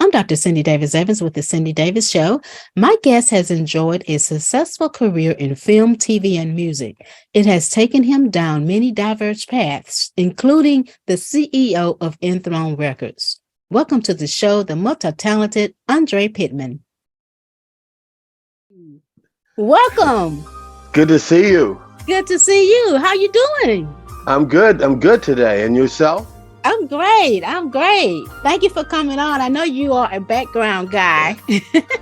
I'm Dr. Cindy Davis Evans with The Cindy Davis Show. My guest has enjoyed a successful career in film, TV, and music. It has taken him down many diverse paths, including the CEO of Enthrone Records. Welcome to the show, the multi-talented Andre Pittmon. Welcome. Good to see you. Good to see you. How you doing? I'm good. I'm good today. And yourself? I'm great. Thank you for coming on. I know you are a background guy.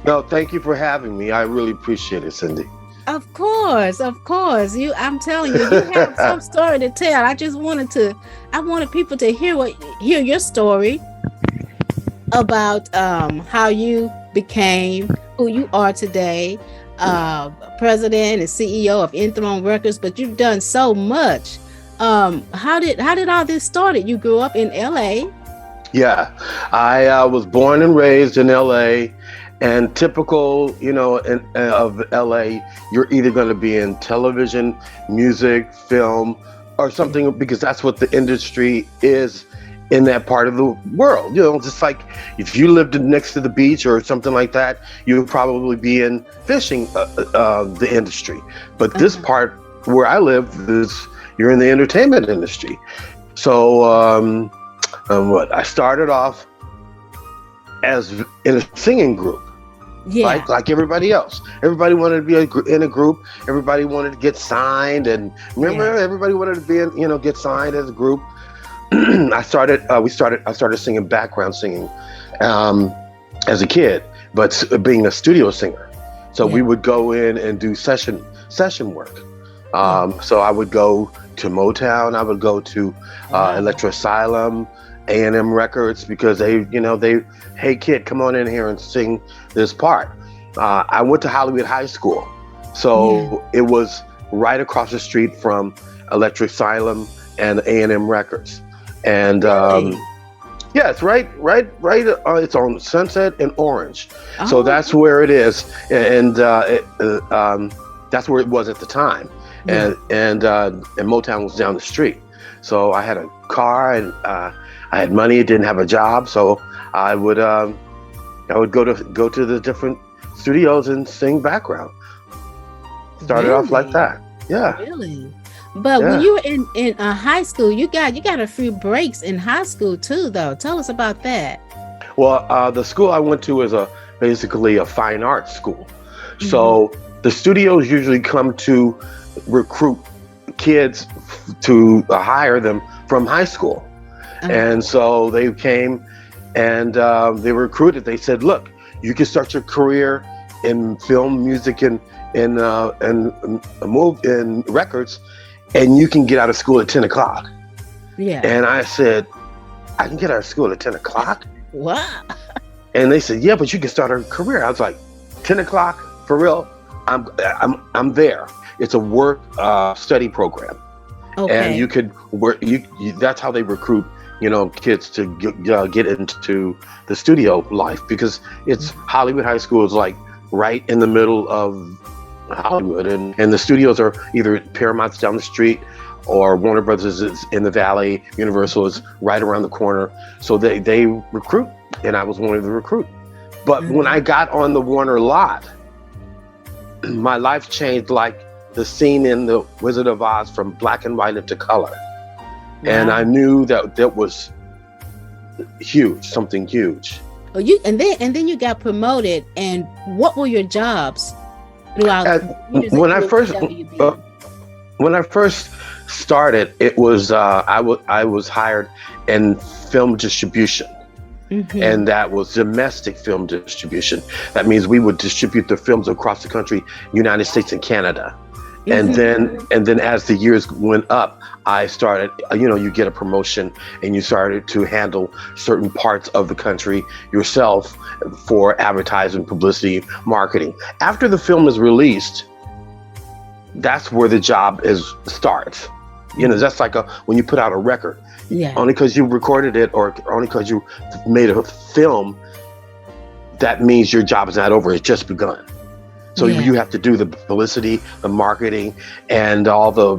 No, thank you for having me. I really appreciate it, Cindy. Of course. I'm telling you, you have some story to tell. I wanted people to hear your story about how you became who you are today, president and CEO of Enthrone Records, but you've done so much. How did all this start? You grew up in LA? Yeah, I was born and raised in LA, and typical, of LA, you're either going to be in television, music, film, or something, because that's what the industry is in that part of the world. Just like if you lived next to the beach or something like that, you would probably be in fishing, the industry. But this part where I live you're in the entertainment industry. So I started off as in a singing group, like everybody else. Everybody wanted to be in a group. Everybody wanted to get signed, and everybody wanted to be get signed as a group. I started singing background singing as a kid, but being a studio singer. So we would go in and do session work. So I would go to Motown, I would go to Electro Asylum, A&M Records, because they, hey kid, come on in here and sing this part. I went to Hollywood High School, so it was right across the street from Electro Asylum and A&M Records. And it's right. It's on Sunset and Orange, so that's where it is, and that's where it was at the time. And Motown was down the street. So I had a car, and I had money. Didn't have a job, so I would go to the different studios and sing background. Started off like that. Yeah. Really? But when you were in high school, you got a few breaks in high school too, though. Tell us about that. Well, the school I went to is basically a fine arts school. So the studios usually come to recruit kids to hire them from high school. And so they came and they recruited. They said, look, you can start your career in film, music, and records, and you can get out of school at 10 o'clock. Yeah. And I said, I can get out of school at 10 o'clock? Wow. And they said, yeah, but you can start a career. I was like, 10 o'clock, for real? I'm there. It's a work study program. Okay. And you could work, that's how they recruit, kids to get into the studio life, because it's Hollywood High School is like right in the middle of Hollywood, and the studios are either Paramount's down the street or Warner Brothers is in the Valley, Universal is right around the corner. So they recruit, and I was one of the recruit. But when I got on the Warner lot, my life changed like the scene in The Wizard of Oz, from black and white into color. And I knew that was huge, something huge. And then you got promoted. And what were your jobs throughout? When I first started, it was I was hired in film distribution. And that was domestic film distribution. That means we would distribute the films across the country, United States and Canada. And then as the years went up, I started, you get a promotion and you started to handle certain parts of the country yourself for advertising, publicity, marketing. After the film is released, that's where the job starts. That's like when you put out a record. Yeah. Only because you recorded it or only because you made a film, that means your job is not over. It's just begun. So Yeah. you have to do the publicity, the marketing, and all the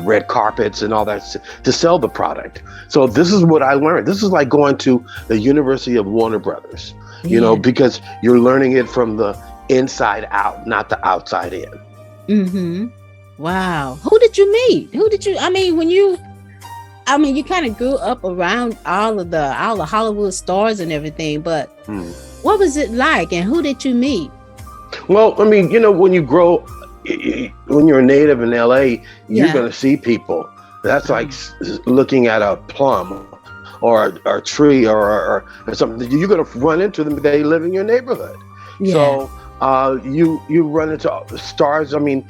red carpets and all that to sell the product. So this is what I learned. This is like going to the University of Warner Brothers, you know, Yeah. because you're learning it from the inside out, not the outside in. Mm-hmm. Wow. Who did you meet? I mean, you kind of grew up around all the Hollywood stars and everything, but what was it like and who did you meet? Well, I mean, you know, when you grow, when you're a native in LA, you're Yeah. going to see people. That's like looking at a plum or a tree or something. You're going to run into them. They live in your neighborhood. Yeah. So you run into stars. I mean,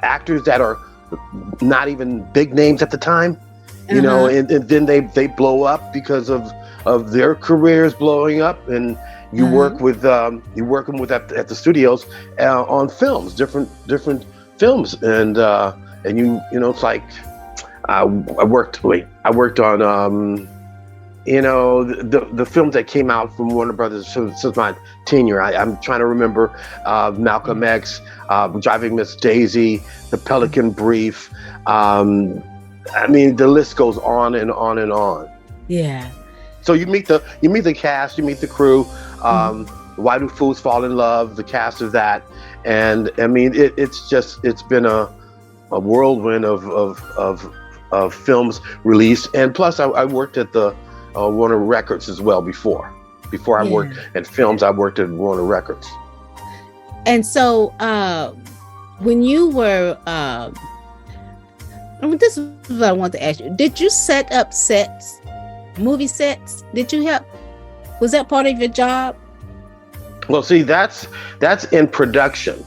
actors that are not even big names at the time, you know, and then they blow up because of their careers blowing up, and you work with you working with at the studios on films, different films, and you know, it's like I worked on you know, the films that came out from Warner Brothers since my tenure. I'm trying to remember Malcolm X, Driving Miss Daisy, The Pelican Brief. I mean, the list goes on and on and on. Yeah. So you meet the cast, you meet the crew. Why Do Fools Fall in Love? The cast of that, and I mean, it's been a whirlwind of films released, and plus I worked at the Warner Records as well before I worked at films. I worked at Warner Records. And so when you were this is what I want to ask you. Did you set up sets, movie sets? Did you help? Was that part of your job? Well, see, that's in production.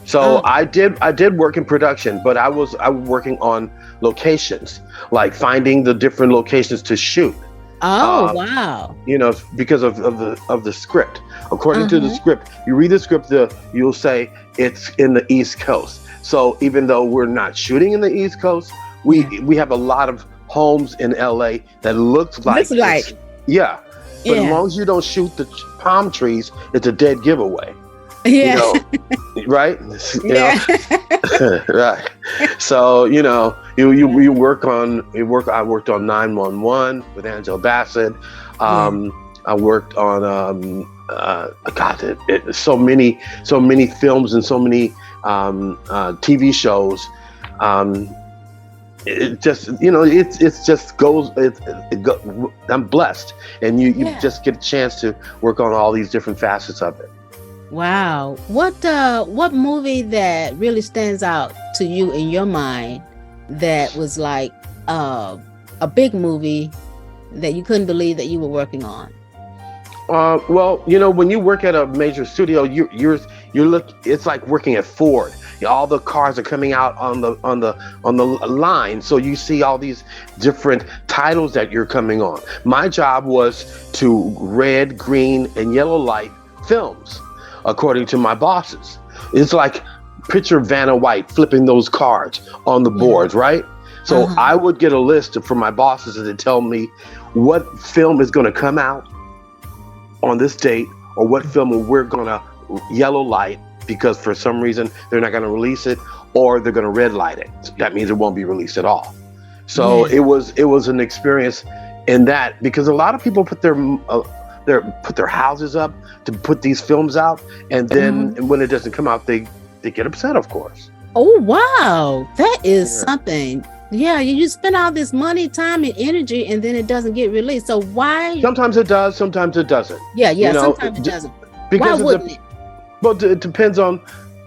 So I did work in production, but I was working on locations, like finding the different locations to shoot. Oh, wow. You know, because of the script. According to the script, you read the script, you'll say it's in the East Coast. So even though we're not shooting in the East Coast, we have a lot of homes in LA that looks like yeah. But as long as you don't shoot the palm trees, it's a dead giveaway. Yeah. You know, right? You know? Right. So, you know, you work on. I worked on 911 with Angela Bassett. I worked on so many films and so many TV shows. It just, you know, it's just goes. I'm blessed, and you just get a chance to work on all these different facets of it. Wow. What movie that really stands out to you in your mind that was like a big movie that you couldn't believe that you were working on? Well, you know, when you work at a major studio, it's like working at Ford. All the cars are coming out on the line, so you see all these different titles that you're coming on. My job was to red, green, and yellow light films, according to my bosses. It's like picture Vanna White flipping those cards on the boards, right? So I would get a list from my bosses and they'd tell me what film is going to come out on this date, or what film we're going to yellow light because for some reason they're not going to release it, or they're going to red light it. That means it won't be released at all. So it was an experience in that, because a lot of people put their houses up to put these films out, and then when it doesn't come out, they get upset, of course. Oh, wow. That is something. Yeah, you spend all this money, time, and energy, and then it doesn't get released. So why? Sometimes it does, sometimes it doesn't. Yeah, You know, sometimes it doesn't. Because Why wouldn't it? Well, it depends on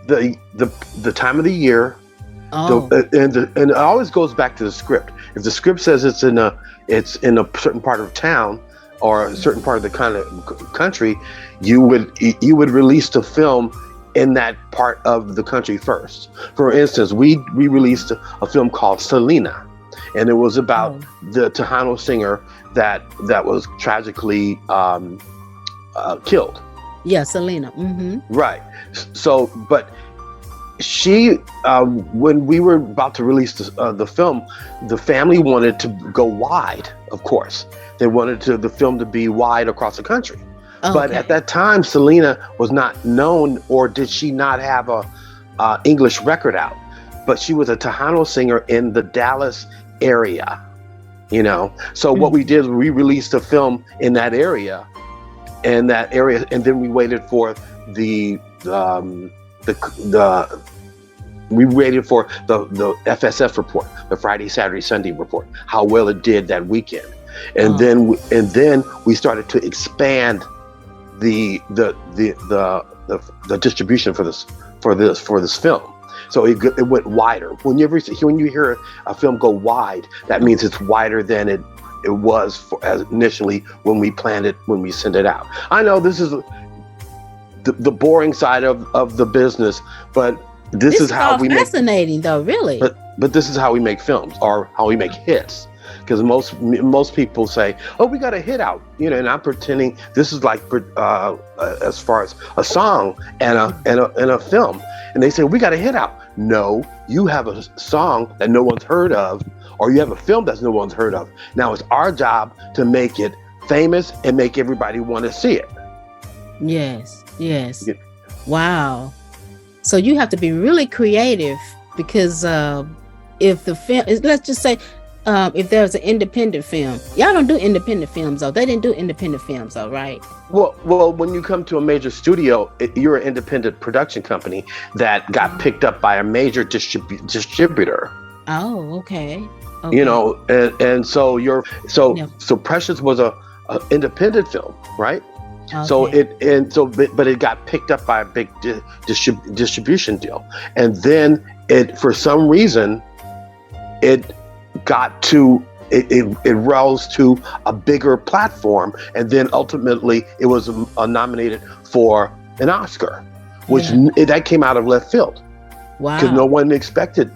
the time of the year. Oh. And it always goes back to the script. If the script says it's in a certain part of town or a certain part of the kind of country, you would release the film in that part of the country first. For instance, we released a film called Selena, and it was about the Tejano singer that was tragically killed. Yeah, Selena. Right. So, but she, when we were about to release the film, the family wanted to go wide. Of course, they wanted the film to be wide across the country. But at that time, Selena was not known, or did she not have a English record out? But she was a Tejano singer in the Dallas area, you know. So what we did, we released a film in that area, and then we waited for the FSF report, the Friday, Saturday, Sunday report, how well it did that weekend, and then we started to expand the distribution for this film. So it went wider. When you hear a film go wide, that means it's wider than it was as initially when we planned it, when we sent it out. I know this is the boring side of the business, but this is how we fascinating though, really. But this is how we make films, or how we make hits. Because most people say, "Oh, we got a hit out," you know, and I'm pretending this is like as far as a song and a film, and they say we got a hit out. No, you have a song that no one's heard of, or you have a film that no one's heard of. Now it's our job to make it famous and make everybody want to see it. Yes. Yeah. Wow. So you have to be really creative, because if the film is, let's just say, if there's an independent film, y'all don't do independent films though. They didn't do independent films though, right? Well, when you come to a major studio, you're an independent production company that got picked up by a major distributor. Oh, okay. You know, and so so Precious was a independent film, right? Okay. So but it got picked up by a big distribution deal, and then for some reason it rose to a bigger platform, and then ultimately it was nominated for an Oscar, which that came out of left field. Wow! Because no one expected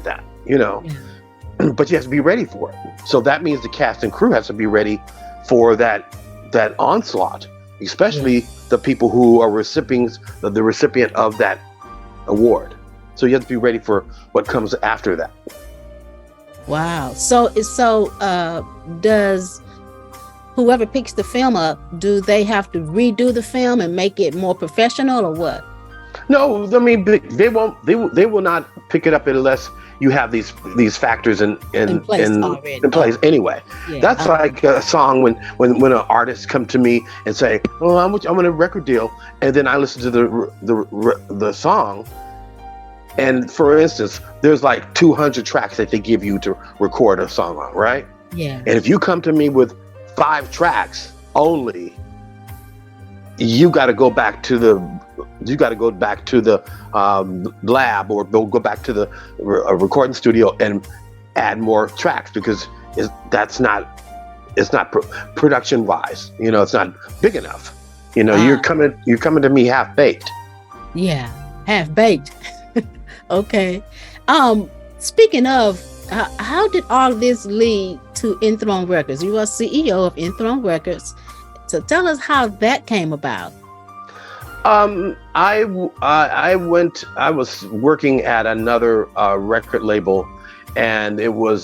that, you know. Yeah. But you have to be ready for it. So that means the cast and crew has to be ready for that onslaught, especially the people who are the recipient of that award. So you have to be ready for what comes after that. Wow. So does whoever picks the film up, do they have to redo the film and make it more professional, or what? No, I mean, they will not pick it up unless you have these factors in place anyway. Yeah. That's like a song when an artist come to me and say, "Oh, I'm on a record deal," and then I listen to the song. And for instance, there's like 200 tracks that they give you to record a song on, right? Yeah. And if you come to me with 5 tracks only, you got to go back to the lab, or go back to the recording studio and add more tracks, because it's not production wise, you know, it's not big enough. You know, you're coming to me half baked. Yeah, half baked. Okay. Speaking of, how did all this lead to Enthrone Records? You are CEO of Enthrone Records. So tell us how that came about. I was working at another record label, and it was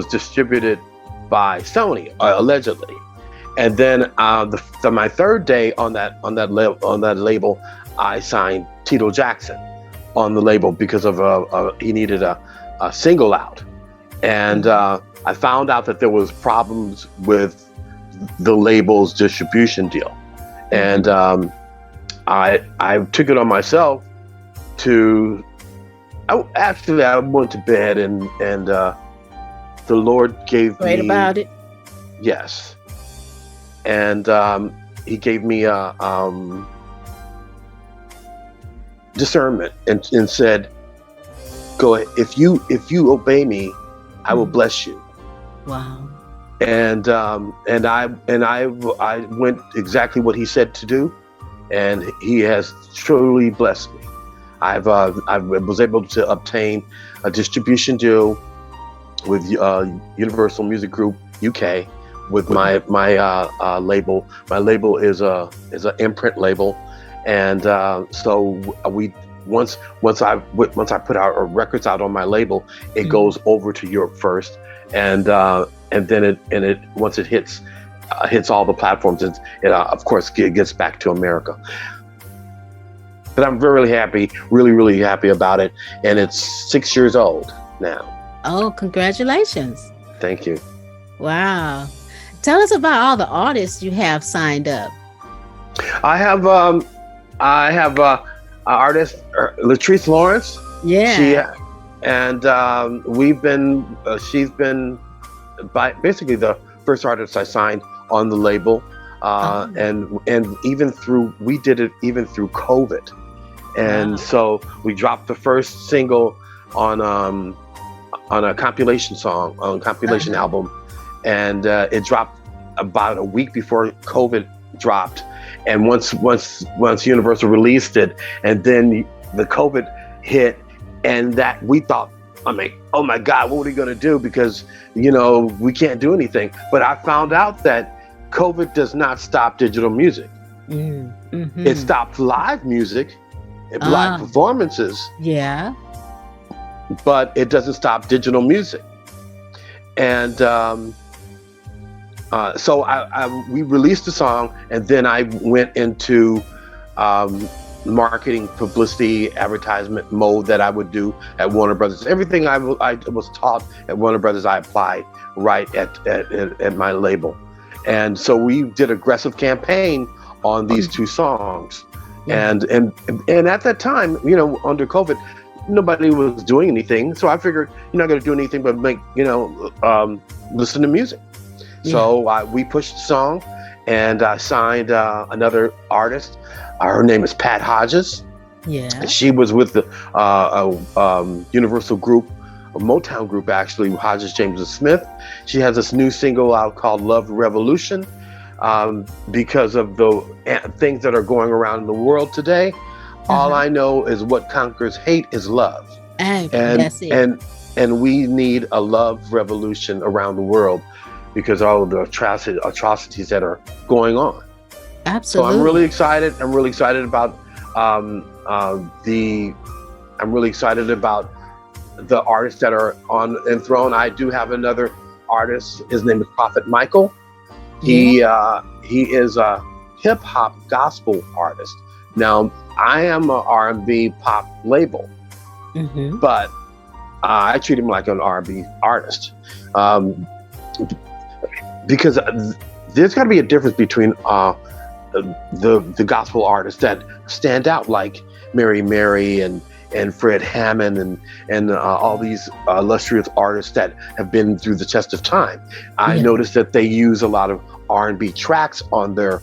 distributed by Sony, allegedly. And then my third day on that label, I signed Tito Jackson on the label because of he needed a single out, and I found out that there was problems with the label's distribution deal, and I took it on myself to. I went to bed and the Lord gave me about it. Yes, and He gave me a discernment and said, "Go ahead. If you obey me, I will bless you." Wow. And I went exactly what He said to do, and He has truly blessed me. I was able to obtain a distribution deal with Universal Music Group UK with my label. My label is an imprint label. And so once I put our records out on my label, it goes over to Europe first, and then once it hits hits all the platforms. It of course gets back to America. But I'm really happy, really happy about it. And it's 6 years old now. Oh, congratulations. Thank you. Wow. Tell us about all the artists you have signed up. I have artist Latrice Lawrence. Yeah. She's been basically the first artist I signed on the label. And we did it even through COVID. And so we dropped the first single on a compilation album, and it dropped about a week before COVID dropped. And once Universal released it, and then the COVID hit, and that we thought, I mean, oh my God, what are we gonna do? Because we can't do anything. But I found out that COVID does not stop digital music. Mm-hmm. It stopped live music, live performances. Yeah. But it doesn't stop digital music. And so we released the song, and then I went into marketing, publicity, advertisement mode that I would do at Warner Brothers. Everything I was taught at Warner Brothers, I applied right at my label. And so we did aggressive campaign on these two songs. Yeah. And at that time, under COVID, nobody was doing anything. So I figured you're not going to do anything but make, listen to music. Yeah. So we pushed the song, and I signed another artist. Her name is Pat Hodges. Yeah. She was with the Universal Group, a Motown group actually, Hodges, James and Smith. She has this new single out called Love Revolution. Because of the things that are going around in the world today, all I know is what conquers hate is love. And that's it. And we need a love revolution around the world because all of the atrocities that are going on. Absolutely. So I'm really excited. I'm really excited about the artists that are on Enthrone. I do have another artist. His name is Prophet Michael. He is a hip hop gospel artist. Now I am an R&B pop label, but I treat him like an R&B artist because there's got to be a difference between the gospel artists that stand out, like Mary and Fred Hammond and all these illustrious artists that have been through the test of time. I noticed that they use a lot of R&B tracks on their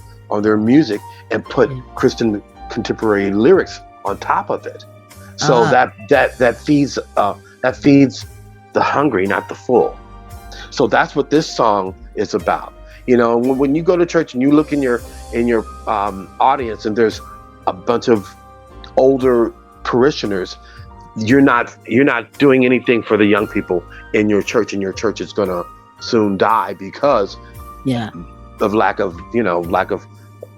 music and put Christian contemporary lyrics on top of it. So that feeds the hungry, not the full. So that's what this song is about. When you go to church and you look in your audience and there's a bunch of older parishioners, you're not doing anything for the young people in your church, and your church is going to soon die because of lack of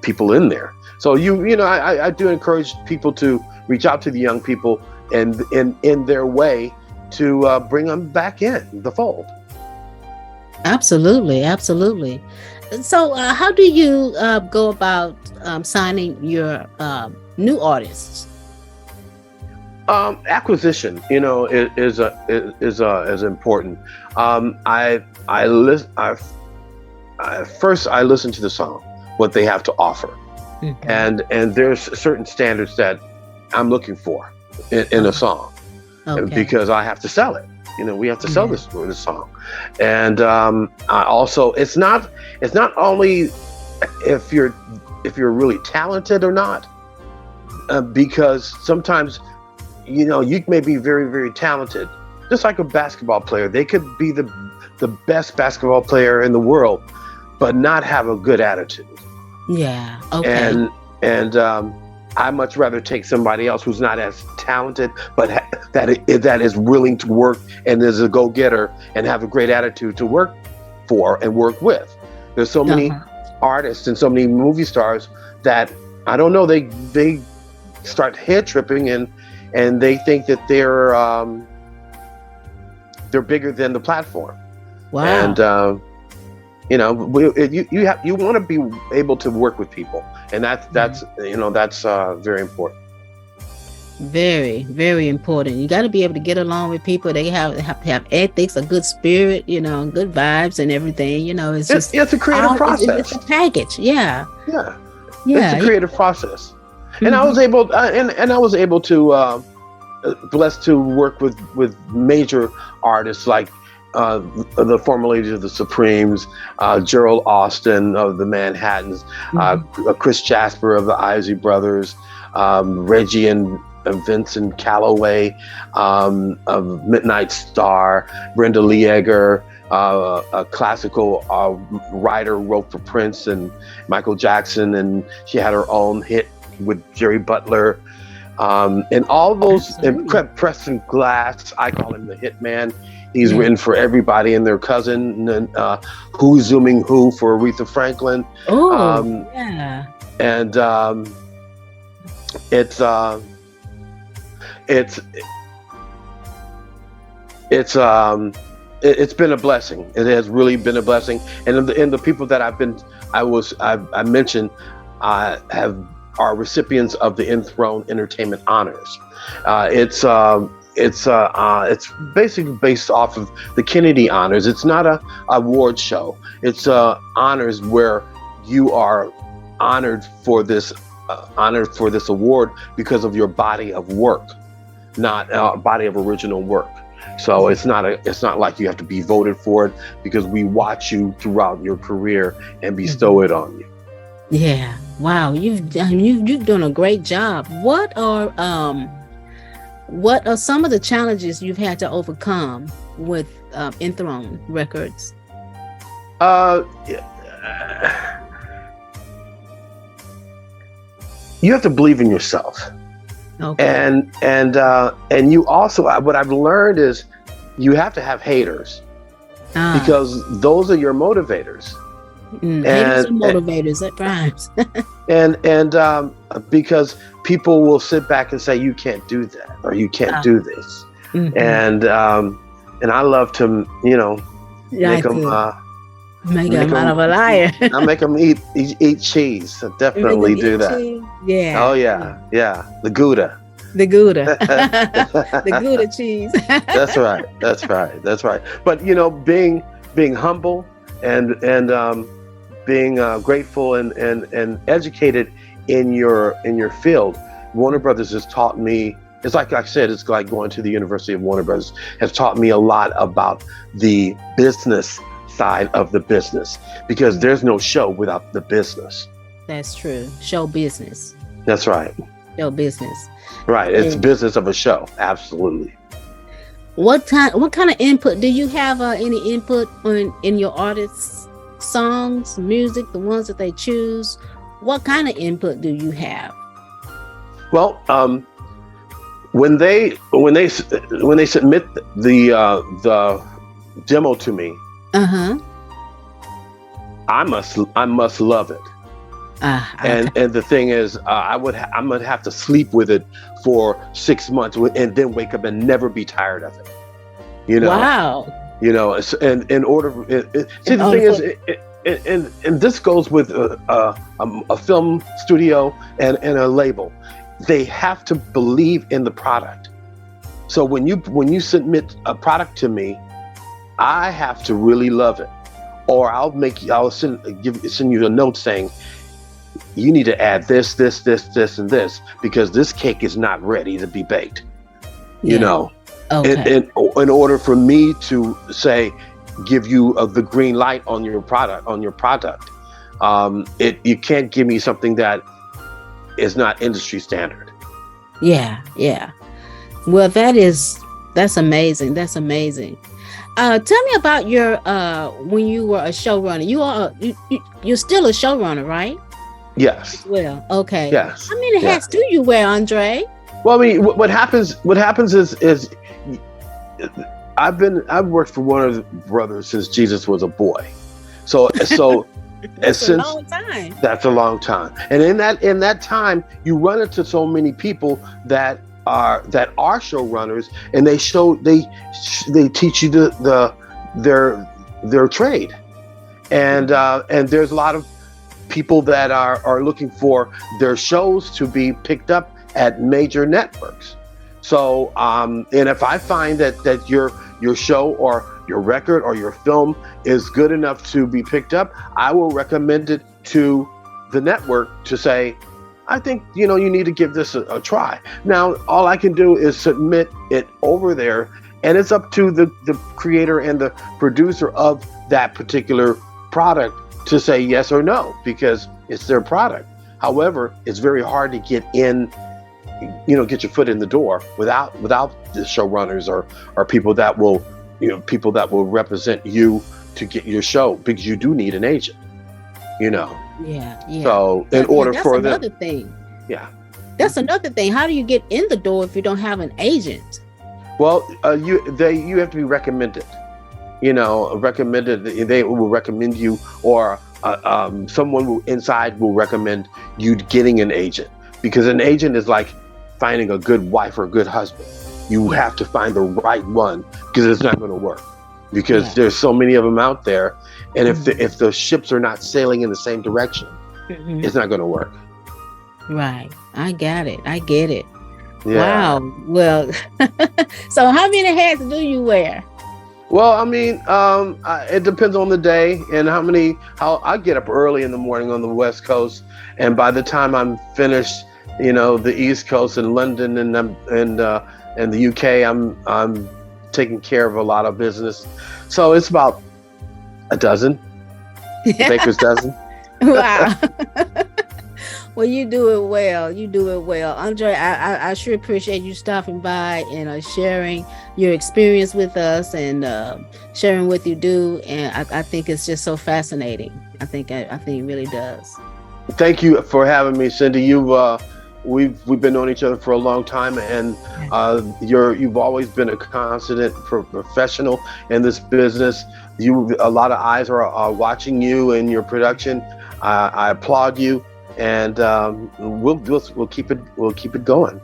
people in there. So I do encourage people to reach out to the young people and in their way to bring them back in the fold. Absolutely. So how do you go about signing your new artists? Acquisition, is important. First I listen to the song, what they have to offer, and there's certain standards that I'm looking for in a song, because I have to sell it. We have to sell this song, and I also it's not only if you're really talented or not, because sometimes you may be very, very talented, just like a basketball player. They could be the best basketball player in the world, but not have a good attitude. Yeah. Okay. And I much rather take somebody else who's not as talented, but that is willing to work and is a go-getter and have a great attitude to work for and work with. There's so many artists and so many movie stars that I don't know. They start head tripping and they think that they're bigger than the platform. Wow. You know, you want to be able to work with people, and that's very important. Very, very important. You got to be able to get along with people. They have to have ethics, a good spirit, good vibes and everything. It's just it's a creative process. It's a package. Yeah. Yeah. Yeah. It's a creative process. And I was able, to blessed to work with major artists like the former Ladies of the Supremes, Gerald Austin of the Manhattans, Chris Jasper of the Isley Brothers, Reggie and Vincent Calloway of Midnight Star, Brenda Lieger, a classical writer, wrote for Prince and Michael Jackson, and she had her own hit with Jerry Butler, and all those. And Preston Glass, I call him the hit man. He's written for everybody and their cousin, and Who's Zooming Who for Aretha Franklin. Oh, yeah. And it's been a blessing. It has really been a blessing. And the people that I mentioned are recipients of the Enthrone Entertainment Honors. It's basically based off of the Kennedy Honors. It's not a award show. It's honors where you are honored for this award because of your body of work, not a body of original work. So it's not like you have to be voted for it, because we watch you throughout your career and bestow it on you. Yeah. Wow. You've done a great job. What are some of the challenges you've had to overcome with Enthrone Records? You have to believe in yourself. Okay. And you also, what I've learned is you have to have haters, because those are your motivators. Haters and motivators, that rhymes. and because people will sit back and say you can't do that, or you can't do this, and I love to make them out of a liar. I make them eat cheese. I definitely do that. Cheese? Yeah. Oh yeah. The Gouda. The Gouda. The Gouda cheese. That's right. But being humble and being grateful and educated in your field. Warner Brothers has taught me. It's like I said. It's like going to the University of Warner Brothers has taught me a lot about the business side of the business, because there's no show without the business. That's true. Show business. That's right. Show business. Right. It's business of a show. Absolutely. What kind of input do you have? Any input in your artists' songs, music, the ones that they choose? What kind of input do you have? Well, when they submit the demo to me, I must love it. And the thing is, I'm gonna have to sleep with it for 6 months and then wake up and never be tired of it. Wow. And in order, the thing is, and this goes with a film studio and a label. They have to believe in the product. So when you submit a product to me, I have to really love it, or I'll send you a note saying, you need to add this, and this, because this cake is not ready to be baked. Okay. In order for me to give you the green light on your product, you can't give me something that is not industry standard. Yeah. Well, that's amazing. That's amazing. Tell me about your when you were a showrunner. You're still a showrunner, right? Yes. Well, okay. Yes. How many hats do you wear, Andre? Well, I mean, what happens is I've worked for Warner Brothers since Jesus was a boy. So That's a long time. That's a long time. And in that time, you run into so many people that are showrunners, and they teach you their trade. and there's a lot of people that are looking for their shows to be picked up at major networks. So, and if I find that your show or your record or your film is good enough to be picked up, I will recommend it to the network to say, I think, you need to give this a try. Now, all I can do is submit it over there, and it's up to the creator and the producer of that particular product to say yes or no, because it's their product. However, it's very hard to get in, get your foot in the door without the showrunners or people that will represent you to get your show, because you do need an agent, Yeah. So in order for them, that's another thing. Yeah, that's another thing. How do you get in the door if you don't have an agent? Well, you have to be recommended. Recommended. They will recommend you, or someone inside will recommend you getting an agent, because an agent is like finding a good wife or a good husband. You have to find the right one, because it's not going to work, because there's so many of them out there, and if the ships are not sailing in the same direction, it's not going to work. Right. I got it. I get it. Yeah. Wow. Well, so how many hats do you wear? Well, I mean, it depends on the day and how I get up early in the morning on the West Coast, and by the time I'm finished, the East Coast and London and the UK, I'm taking care of a lot of business. So it's about a dozen, baker's dozen. Wow. Well, you do it well. You do it well. Andre, I sure appreciate you stopping by and sharing your experience with us and sharing what you do. And I think it's just so fascinating. I think it really does. Thank you for having me, Cindy. We've been knowing each other for a long time, and you've always been a constant professional in this business. A lot of eyes are watching you and your production. I applaud you. And we'll keep it going.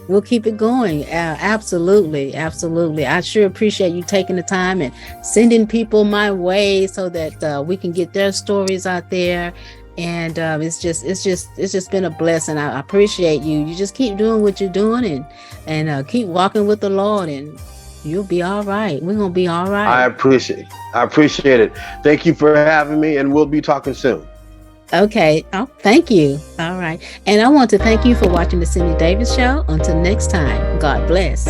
We'll keep it going. Absolutely. I sure appreciate you taking the time and sending people my way so that we can get their stories out there. And it's just been a blessing. I appreciate you. You just keep doing what you're doing and keep walking with the Lord, and you'll be all right. We're gonna be all right. I appreciate it. Thank you for having me, and we'll be talking soon. Okay. Oh, thank you. All right. And I want to thank you for watching the Cindy Davis Show. Until next time, God bless.